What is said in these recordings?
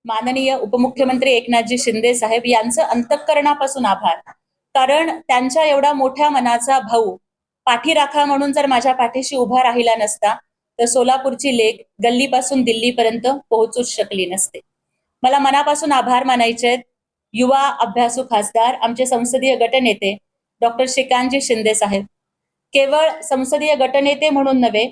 माननीय उपमुख्यमंत्री एकनाथजी शिंदे साहेब यांचं अंतःकरणापासून आभार. कारण त्यांच्या एवढा मोठ्या मनाचा भाऊ पाठीराखा म्हणून जर माझ्या पाठीशी उभा राहिला नसता तर सोलापूरची लेक गल्लीपासून दिल्लीपर्यंत पोहोचूच शकली नसते. मला मनापासून आभार मानायचे आहेत युवा अभ्यासू खासदार आमचे संसदीय गटनेते डॉक्टर श्रीकांतजी शिंदे साहेब. केवळ संसदीय गटनेते म्हणून नव्हे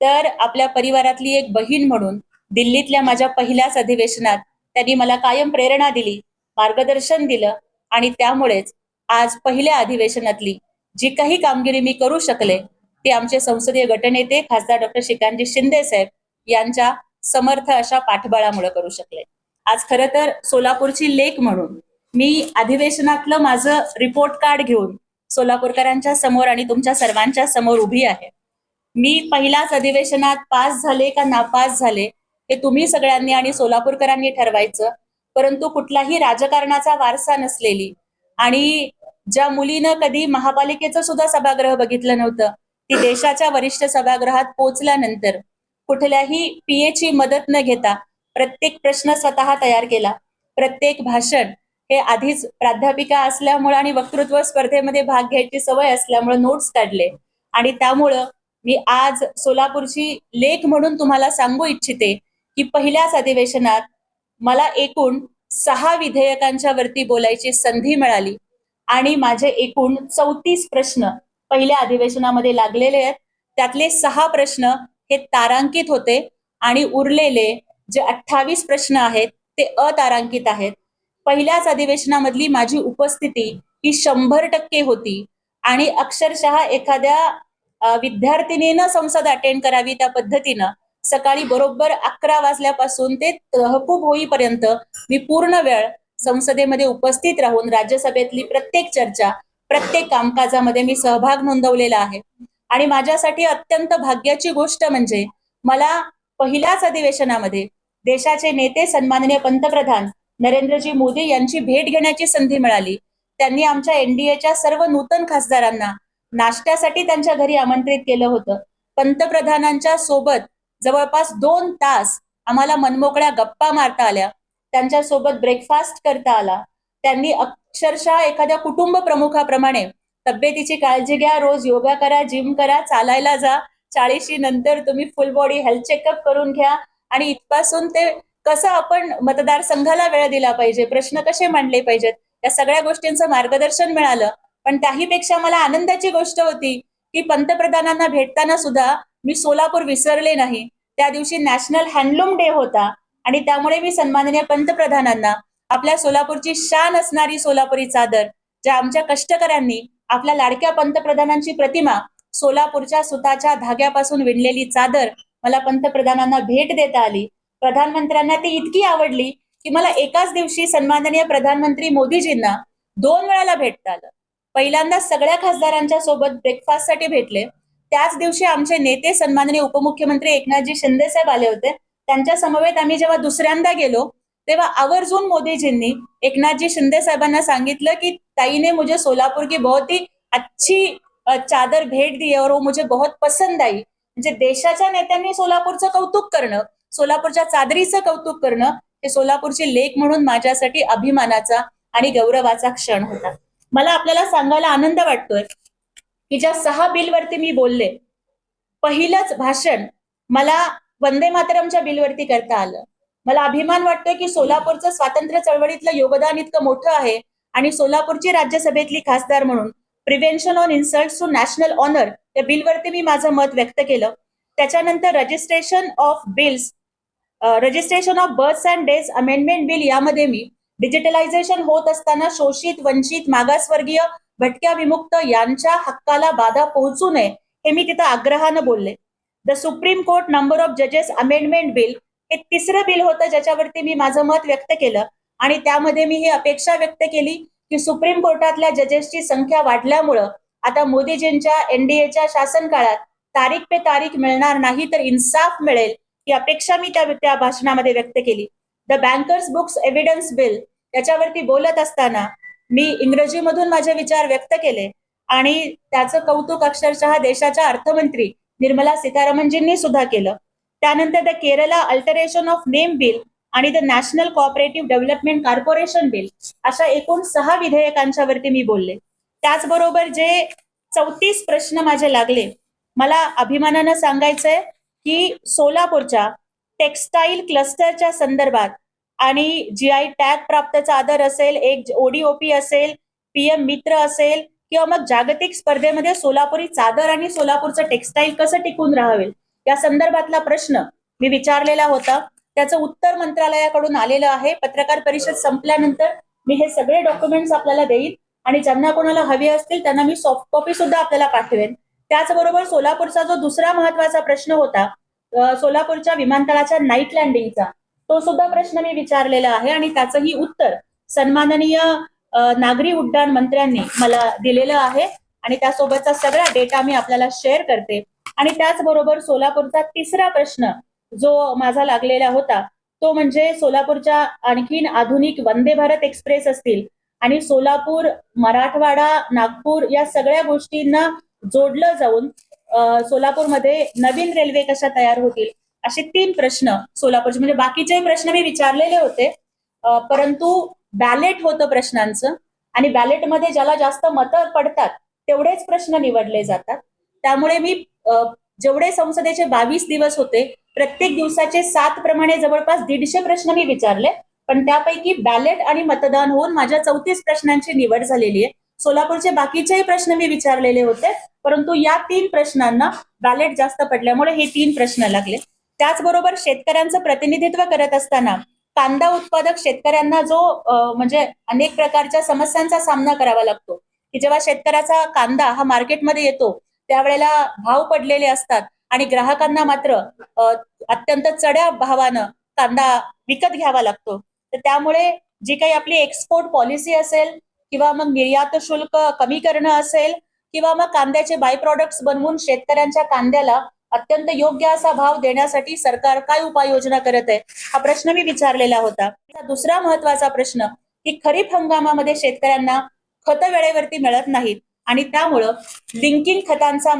तर आपल्या परिवारातली एक बहीण म्हणून दिल्लीतल्या माझ्या पहिल्याच अधिवेशनात त्यांनी मला कायम प्रेरणा दिली, मार्गदर्शन दिलं आणि त्यामुळेच आज पहिल्या अधिवेशनातली जी काही कामगिरी मी करू शकले ते आमचे संसदीय गटनेते खासदार डॉक्टर श्रीकांतजी शिंदे साहेब यांच्या समर्थ अशा पाठबळामुळे करू शकले. आज खरं तर सोलापूरची लेक म्हणून मी अधिवेशनातलं माझं रिपोर्ट कार्ड घेऊन सोलापूरकरांच्या समोर आणि तुमच्या सर्वांच्या समोर उभी आहे. मी पहिल्याच अधिवेशनात पास झाले का नापास झाले हे तुम्ही सगळ्यांनी आणि सोलापूरकरांनी ठरवायचं. परंतु कुठलाही राजकारणाचा वारसा नसलेली आणि ज्या मुलीनं कधी महापालिकेचं सुद्धा सभागृह बघितलं नव्हतं ती देशाच्या वरिष्ठ सभागृहात पोहोचल्यानंतर कुठल्याही पीएची मदत न घेता प्रत्येक प्रश्न स्वतः तयार केला. प्रत्येक भाषण हे आधीच प्राध्यापिका असल्यामुळे आणि वक्तृत्व स्पर्धेमध्ये भाग घ्यायची सवय असल्यामुळे नोट्स काढले आणि त्यामुळं मी आज सोलापूरची लेक म्हणून तुम्हाला सांगू इच्छिते की पहिल्याच अधिवेशनात मला एकूण 6 विधेयकांच्या वरती बोलायची संधी मिळाली आणि माझे एकूण 34 प्रश्न पहिल्या अधिवेशनामध्ये लागलेले आहेत. त्यातले 6 प्रश्न हे तारांकित होते आणि उरलेले जे 28 प्रश्न आहेत ते अतारांकित आहेत. पहिल्याच अधिवेशनामधली माझी उपस्थिती ही 100% होती आणि अक्षरशः एखाद्या विद्यार्थिनीनं संसद अटेंड करावी त्या पद्धतीनं सकाळी बरोबर 11 वाजल्यापासून ते तहकूब होईपर्यंत मी पूर्ण वेळ संसदेमध्ये उपस्थित राहून राज्यसभेतली प्रत्येक चर्चा प्रत्येक कामकाजामध्ये मी सहभाग नोंदवलेला आहे. आणि माझ्यासाठी अत्यंत भाग्याची गोष्ट म्हणजे मला पहिल्याच अधिवेशनामध्ये देशाचे नेते सन्माननीय पंतप्रधान नरेंद्रजी मोदी यांची भेट घेण्याची संधी मिळाली. त्यांनी आमच्या एनडीएच्या सर्व नूतन खासदारांना नाश्त्यासाठी त्यांच्या घरी आमंत्रित केलं होतं. पंतप्रधानांच्या सोबत जवळपास 2 तास आम्हाला मनमोकळ्या गप्पा मारता आल्या, त्यांच्या सोबत ब्रेकफास्ट करता आला. त्यांनी अक्षरशः एखाद्या कुटुंब प्रमुखाप्रमाणे तब्येतीची काळजी घ्या, रोज योगा करा, जिम करा, चालायला जा, 40शी नंतर तुम्ही फुल बॉडी हेल्थ चेकअप करून घ्या आणि इथपासून ते कसं आपण मतदारसंघाला वेळ दिला पाहिजे, प्रश्न कसे मांडले पाहिजेत, या सगळ्या गोष्टींचं मार्गदर्शन मिळालं. पण त्याहीपेक्षा मला आनंदाची गोष्ट होती की पंतप्रधानांना भेटताना सुद्धा मी सोलापूर विसरले नाही. त्या दिवशी नॅशनल हँडलूम डे होता आणि त्यामुळे मी सन्माननीय पंतप्रधानांना आपल्या सोलापूरची शान असणारी सोलापुरी चादर, ज्या आमच्या कष्टकऱ्यांनी आपल्या लाडक्या पंतप्रधानांची प्रतिमा सोलापूरच्या सुताच्या धाग्यापासून विणलेली चादर मला पंतप्रधानांना भेट देता आली. प्रधानमंत्र्यांना ती इतकी आवडली की मला एकाच दिवशी सन्माननीय प्रधानमंत्री मोदीजींना 2 वेळाला भेटता आलं. पहिल्यांदा सगळ्या खासदारांच्या सोबत ब्रेकफास्टसाठी भेटले. त्याच दिवशी आमचे नेते सन्माननीय उपमुख्यमंत्री एकनाथजी शिंदे साहेब आले होते. त्यांच्या समवेत आम्ही जेव्हा दुसऱ्यांदा गेलो तेव्हा आवर्जून मोदीजींनी एकनाथजी शिंदे साहेबांना सांगितलं की ताई ने मुझे सोलापुर की बहुत ही अच्छी चादर भेट दी और वो मुझे बहुत पसंद आई. म्हणजे देशाच्या नेत्यांनी सोलापूरचं कौतुक करणं, सोलापूरच्या चादरीचं कौतुक करणं हे सोलापूरची लेक म्हणून माझ्यासाठी अभिमानाचा आणि गौरवाचा क्षण होता. मला आपल्याला सांगायला आनंद वाटतोय की ज्या 6 बिलवरती मी बोलले, पहिलंच भाषण मला वंदे मातरमच्या बिलवरती करता आलं. मला अभिमान वाटतोय की सोलापूरचं स्वातंत्र्य चळवळीतलं योगदान इतकं मोठं आहे आणि सोलापूरची राज्यसभेतली खासदार म्हणून prevention on insult to national honour या बिलवरती मी माझं मत व्यक्त केलं. त्याच्यानंतर registration of births and deaths amendment bill यामध्ये मी डिजिटलायझेशन होत असताना शोषित, वंचित, मागासवर्गीय, भटक्या विमुक्त यांच्या हक्काला बाधा पोहोचू नये हे मी तिथं आग्रहानं बोलले. The supreme court number of जजेस अमेंडमेंट बिल हे 3रं बिल होतं ज्याच्यावरती मी माझं मत व्यक्त केलं आणि त्यामध्ये मी ही अपेक्षा व्यक्त केली की सुप्रीम कोर्टातल्या जजेसची संख्या वाढल्यामुळं आता मोदीजींच्या एनडीएच्या शासन काळात तारीख पे तारीख मिळणार नाही तर इन्साफ मिळेल ही अपेक्षा मी त्या भाषणामध्ये व्यक्त केली. The bankers books evidence bill याच्यावरती बोलत असताना मी इंग्रजीमधून माझे विचार व्यक्त केले आणि त्याचं कौतुक अक्षरशः देशाच्या अर्थमंत्री निर्मला सीतारामनजींनी सुद्धा केलं. त्यानंतर the Kerala alteration of name bill आणि the national cooperative development corporation bill, अशा एकूण 6 विधेयकांच्या वरती मी बोलले. त्याचबरोबर जे 34 प्रश्न माझे लागले, मला अभिमानानं सांगायचंय की सोलापूरच्या टेक्सटाईल क्लस्टरच्या संदर्भात आणि जीआय टॅग प्राप्त चादर असेल, एक ओडीओपी असेल, पीएम मित्र असेल, किंवा मग जागतिक स्पर्धेमध्ये सोलापुरी चादर आणि सोलापूरचं टेक्सटाईल कसं टिकून राहावे, या संदर्भातला प्रश्न मी विचारलेला होता. त्याचं उत्तर मंत्रालयाकडून आलेलं आहे. पत्रकार परिषद संपल्यानंतर मी हे सगळे डॉक्युमेंट्स आपल्याला देईन आणि ज्यांना कोणाला हवे असतील त्यांना मी सॉफ्ट कॉपी सुद्धा आपल्याला पाठवेन. त्याचबरोबर सोलापूरचा जो दुसरा महत्वाचा प्रश्न होता, सोलापूरच्या विमानतळाच्या नाईट लँडिंगचा, तो सुद्धा प्रश्न मी विचारलेला आहे आणि त्याचंही उत्तर सन्माननीय नागरी उड्डाण मंत्र्यांनी मला दिलेलं आहे आणि त्यासोबतचा सगळा डेटा मी आपल्याला शेअर करते. आणि त्याचबरोबर सोलापूरचा तिसरा प्रश्न जो माझा लागलेला होता, तो म्हणजे सोलापूरच्या आणखीन आधुनिक वंदे भारत एक्सप्रेस असतील आणि सोलापूर, मराठवाडा, नागपूर या सगळ्या गोष्टींना जोडलं जाऊन सोलापूरमध्ये नवीन रेल्वे कशा तयार होतील, असे 3 प्रश्न सोलापूरचे. म्हणजे बाकीचे प्रश्न मी विचारलेले होते, परंतु बॅलेट होतं प्रश्नांचं आणि बॅलेटमध्ये ज्याला जास्त मतं पडतात तेवढेच प्रश्न निवडले जातात. त्यामुळे मी जेवढे संसदेचे 22 दिवस होते, प्रत्येक दिवसाचे 7 प्रमाणे जवळपास 150 प्रश्न मी विचारले, पण त्यापैकी बॅलेट आणि मतदान होऊन माझ्या 34 प्रश्नांची निवड झालेली आहे. सोलापूरचे बाकीचेही प्रश्न मी विचारलेले होते, परंतु या 3 प्रश्नांना बॅलेट जास्त पडल्यामुळे हे 3 प्रश्न लागले. त्याचबरोबर शेतकऱ्यांचं प्रतिनिधित्व करत असताना कांदा उत्पादक शेतकऱ्यांना जो म्हणजे अनेक प्रकारच्या समस्यांचा सामना करावा लागतो, की जेव्हा शेतकऱ्याचा कांदा हा मार्केटमध्ये येतो त्यावेळेला भाव पडलेले असतात आणि ग्राहकांना मात्र अत्यंत चढ्या भावानं कांदा विकत घ्यावा लागतो. तर त्यामुळे जी काही आपली एक्सपोर्ट पॉलिसी असेल किंवा मग निर्यात शुल्क कमी करणं असेल किंवा मग कांद्याचे बाय प्रॉडक्ट्स बनवून शेतकऱ्यांच्या कांद्याला अत्यंत योग्य असा भाव देण्यासाठी सरकार काय उपाययोजना करत आहे, हा प्रश्न मी विचारलेला होता. दुसरा महत्वाचा प्रश्न की खरीप हंगामामध्ये शेतकऱ्यांना खतं वेळेवरती मिळत नाहीत आणि त्यामुळं लिंकिंग खतांचा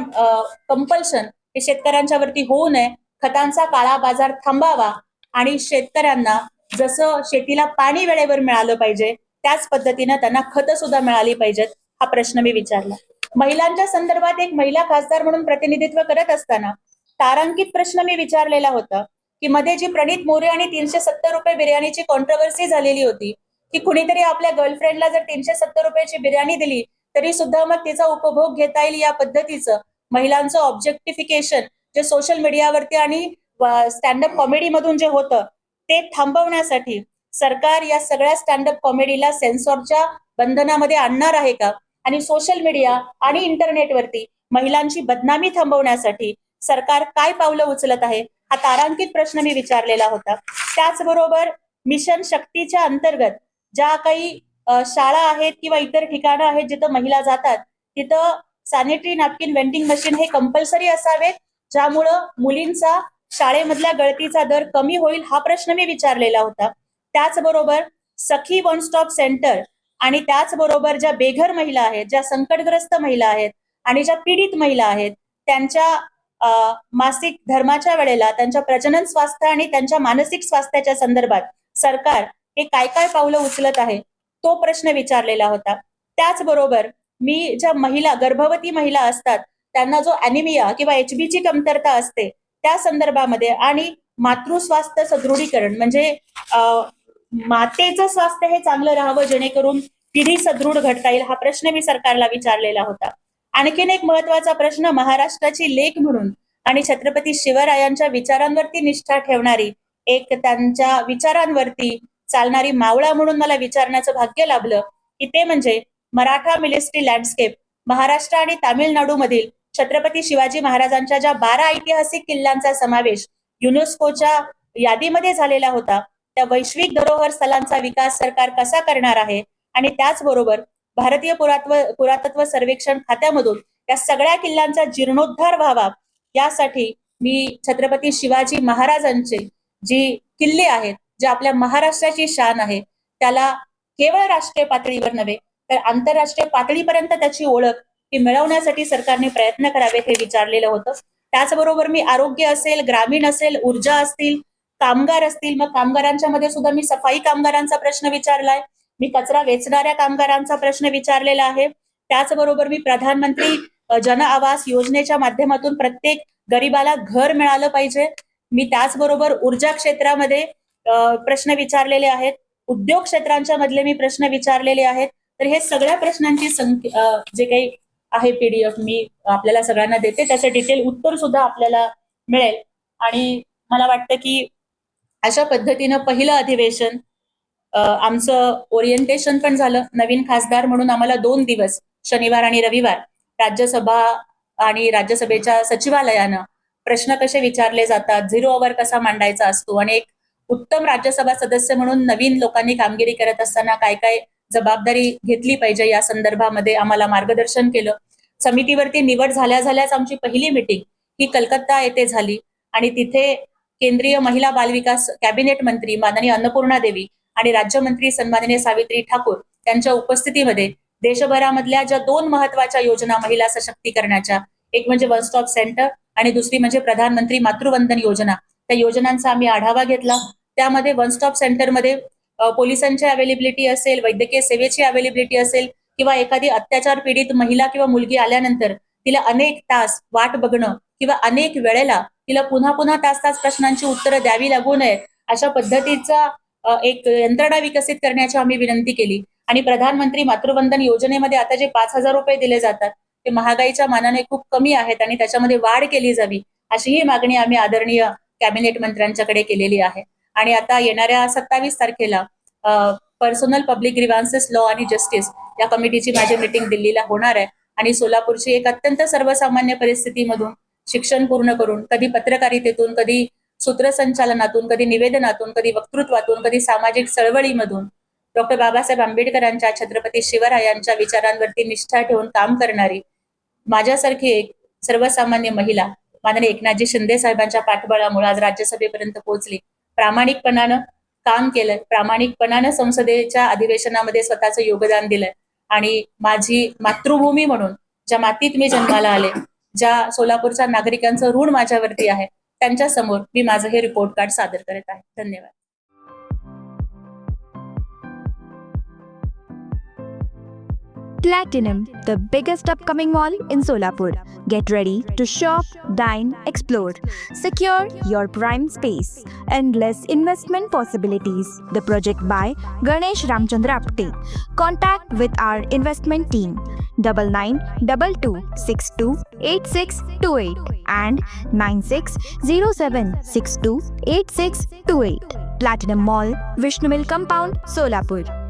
कंपल्शन हे शेतकऱ्यांच्या वरती होऊ नये, खतांचा काळा बाजार थांबावा आणि शेतकऱ्यांना जसं शेतीला पाणी वेळेवर मिळालं पाहिजे त्याच पद्धतीनं त्यांना खतं सुद्धा मिळाली पाहिजेत, हा प्रश्न मी विचारला. महिलांच्या संदर्भात एक महिला खासदार म्हणून प्रतिनिधित्व करत असताना तारांकित प्रश्न मी विचारलेला होता की मध्ये जी प्रणित मोरे आणि 370 रुपये बिर्याणीची कॉन्ट्रोवर्सी झालेली होती, की कुणीतरी आपल्या गर्लफ्रेंडला जर 370 रुपयाची बिर्याणी दिली तरी सुद्धा मग तिचा उपभोग घेता येईल, या पद्धतीचं महिलांचं ऑब्जेक्टिफिकेशन जे सोशल मीडियावरती आणि स्टँडअप कॉमेडी मधून जे होतं ते थांबवण्यासाठी सरकार या सगळ्या स्टँडअप कॉमेडीला सेन्सॉरच्या बंधनामध्ये आणणार आहे का, आणि सोशल मीडिया आणि इंटरनेटवरती महिलांची बदनामी थांबवण्यासाठी सरकार काय पावलं उचलत आहे, हा तारांकित प्रश्न मी विचारलेला होता. त्याचबरोबर मिशन शक्तीच्या अंतर्गत ज्या काही शाळा आहेत किंवा इतर ठिकाणं आहेत जिथं महिला जातात तिथं सॅनिटरी नॅपकिन वेंडिंग मशीन हे कंपल्सरी असावेत, ज्यामुळं मुलींचा शाळेमधल्या गळतीचा दर कमी होईल, हा प्रश्न मी विचारलेला होता. त्याचबरोबर सखी वन स्टॉप सेंटर आणि त्याचबरोबर ज्या बेघर महिला आहेत, ज्या संकटग्रस्त महिला आहेत आणि ज्या पीडित महिला आहेत त्यांच्या मासिक धर्माच्या वेळेला त्यांच्या प्रजनन स्वास्थ्य आणि त्यांच्या मानसिक स्वास्थ्याच्या संदर्भात सरकार हे काय काय पावलं उचलत आहे, तो प्रश्न विचारलेला होता. त्याचबरोबर मी ज्या महिला गर्भवती महिला असतात त्यांना जो अॅनिमिया किंवा HB ची कमतरता असते त्या संदर्भामध्ये आणि मातृस्वास्थ्य सदृढीकरण म्हणजे मातेचं स्वास्थ्य हे चांगलं राहावं जेणेकरून पिढी सदृढ घडता येईल, हा प्रश्न मी सरकारला विचारलेला होता. आणखीन एक महत्वाचा प्रश्न महाराष्ट्राची लेक म्हणून आणि छत्रपती शिवरायांच्या विचारांवरती निष्ठा ठेवणारी, एक त्यांच्या विचारांवरती चालणारी मावळा म्हणून मला विचारण्याचं भाग्य लाभलं, की ते म्हणजे मराठा मिलिटरी लँडस्केप. महाराष्ट्र आणि तामिळनाडू मधील छत्रपती शिवाजी महाराजांच्या ज्या 12 ऐतिहासिक किल्ल्यांचा समावेश युनेस्कोच्या यादीमध्ये झालेला होता, त्या वैश्विक धरोहर स्थलांचा विकास सरकार कसा करणार आहे आणि त्याचबरोबर भारतीय पुरातत्व सर्वेक्षण खात्यामधून या सगळ्या किल्ल्यांचा जीर्णोद्धार व्हावा यासाठी मी छत्रपती शिवाजी महाराजांचे जी किल्ले आहेत, जे आपल्या महाराष्ट्राची शान आहे, त्याला केवळ राष्ट्रीय पातळीवर नव्हे तर आंतरराष्ट्रीय पातळीपर्यंत त्याची ओळख ही मिळवण्यासाठी सरकारने प्रयत्न करावेत हे विचारलेलं होतं. त्याचबरोबर मी आरोग्य असेल, ग्रामीण असेल, ऊर्जा असतील, कामगार असतील, मग कामगारांच्या मध्ये सुद्धा मी सफाई कामगारांचा प्रश्न विचारलाय, मी कचरा वेचणाऱ्या कामगारांचा प्रश्न विचारलेला आहे. त्याचबरोबर मी प्रधानमंत्री जन आवास योजनेच्या माध्यमातून प्रत्येक गरीबाला घर मिळालं पाहिजे. मी त्याचबरोबर ऊर्जा क्षेत्रामध्ये प्रश्न विचारलेले आहेत, उद्योग क्षेत्रांच्या मधले मी प्रश्न विचारलेले आहेत. तर हे सगळ्या प्रश्नांची जे काही आहे पीडीएफ मी आपल्याला सगळ्यांना देते, त्याचं डिटेल उत्तर सुद्धा आपल्याला मिळेल. आणि मला वाटतं की अशा पद्धतीनं पहिलं अधिवेशन आमचं ओरिएंटेशन पण झालं. नवीन खासदार म्हणून आम्हाला 2 दिवस शनिवार आणि रविवार राज्यसभा आणि राज्यसभेच्या सचिवालयानं प्रश्न कसे विचारले जातात, 0 आवर कसा मांडायचा असतो आणि एक उत्तम राज्यसभा सदस्य म्हणून नवीन लोकांनी कामगिरी करत असताना काय काय जबाबदारी घेतली पाहिजे या संदर्भामध्ये आम्हाला मार्गदर्शन केलं. समितीवरती निवड झाल्याच आमची पहिली मीटिंग ही कलकत्ता येथे झाली आणि तिथे केंद्रीय महिला बालविकास कॅबिनेट मंत्री माननीय अन्नपूर्णा देवी आणि राज्यमंत्री सन्माननीय सावित्री ठाकूर यांच्या उपस्थितीमध्ये देशभरामधल्या ज्या 2 महत्वाच्या योजना महिला सशक्तीकरणाच्या, एक म्हणजे वन स्टॉप सेंटर आणि दुसरी म्हणजे प्रधानमंत्री मातृवंदन योजना, त्या योजनांचा आम्ही आढावा घेतला. त्यामध्ये वन स्टॉप सेंटरमध्ये पोलिसांची अवेलेबिलिटी असेल, वैद्यकीय सेवेची अवेलेबिलिटी असेल किंवा एखादी अत्याचार पीडित महिला किंवा मुलगी आल्यानंतर तिला अनेक तास वाट बघणं किंवा अनेक वेळेला तिला पुन्हा पुन्हा तास प्रश्नांची उत्तरं द्यावी लागू नये अशा पद्धतीचा एक यंत्रणा विकसित करण्याची आम्ही विनंती केली. आणि प्रधानमंत्री मातृवंदन योजनेमध्ये आता जे 5,000 रुपये दिले जातात ते महागाईच्या मानाने खूप कमी आहेत आणि त्याच्यामध्ये वाढ केली जावी अशी ही मागणी आम्ही आदरणीय कॅबिनेट मंत्र्यांच्याकडे केलेली आहे. आणि आता येणाऱ्या 27 तारखेला पर्सनल पब्लिक ग्रीव्हान्सेस लॉ आणि जस्टिस या कमिटीची माझी मीटिंग दिल्लीला होणार आहे. आणि सोलापूरची एक अत्यंत सर्वसामान्य परिस्थितीमधून शिक्षण पूर्ण करून, कधी पत्रकारितेतून, कधी सूत्रसंचालनातून, कधी निवेदनातून, कधी वक्तृत्वातून, कधी सामाजिक चळवळीमधून डॉक्टर बाबासाहेब आंबेडकरांच्या, छत्रपती शिवरायांच्या विचारांवरती निष्ठा ठेवून काम करणारी माझ्यासारखी एक सर्वसामान्य महिला माननीय एकनाथजी शिंदे साहेबांच्या पाठबळामुळे आज राज्यसभेपर्यंत पोहोचली. प्रामाणिकपणानं काम केलंय, प्रामाणिकपणानं संसदेच्या अधिवेशनामध्ये स्वतःचं योगदान दिलंय आणि माझी मातृभूमी म्हणून ज्या मातीत मी जन्माला आले, ज्या सोलापूरच्या नागरिकांचं ऋण माझ्यावरती आहे, त्यांच्या समोर मी माझं हे रिपोर्ट कार्ड सादर करत आहे. धन्यवाद. Platinum, the biggest upcoming mall in Solapur. Get ready to shop, dine, explore. Secure your prime space. Endless investment possibilities. The project by Ganesh Ramchandra Apte. Contact with our investment team 9922628628 and 9607628628. Platinum Mall, Vishnu Mill Compound, Solapur.